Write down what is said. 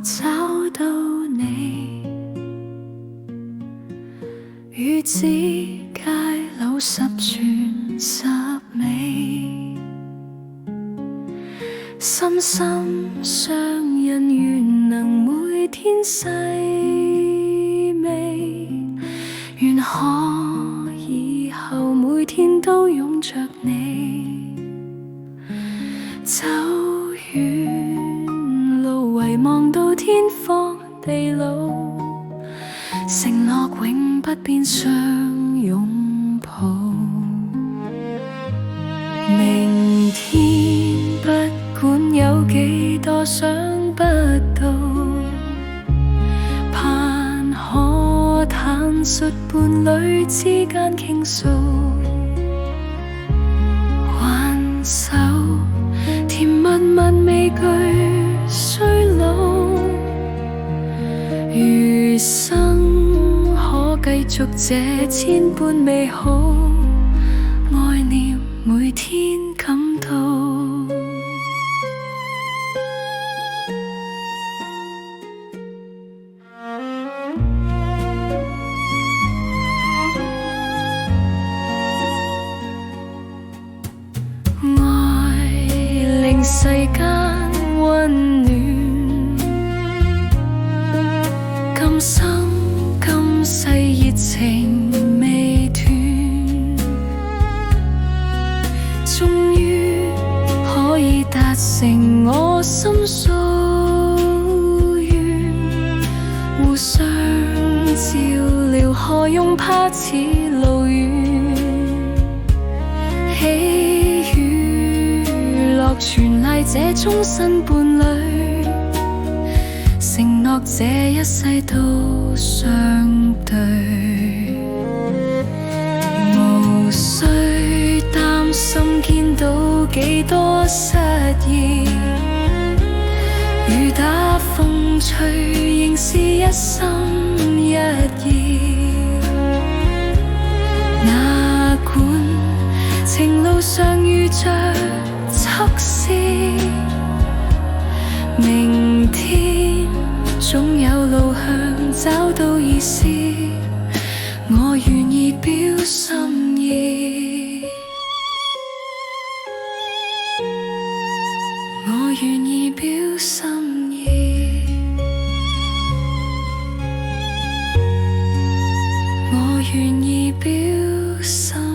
找到你，與指街柳十全十美，深深相印，願能每天細味，願可以後每天都擁着你，走遠路遺忘到天荒地老，承諾永不變相擁抱。明天不管有幾多想不到，盼可坦率伴侶之間傾訴，挽手甜蜜蜜未懼衰老，餘生可繼續這千般美好，愛念每天感到。愛令世間溫暖，今生今世熱情未斷，終於可以達成我心所願，互相照料，何用怕似路遠，喜與樂全賴這終身伴侶，承諾這一世都相對，無需擔心見到幾多失意，雨打風吹仍是一心一意，哪管情路上遇着測試，明天總有路向找到意思，我願意表心意，我願意表心意，我願意表心意。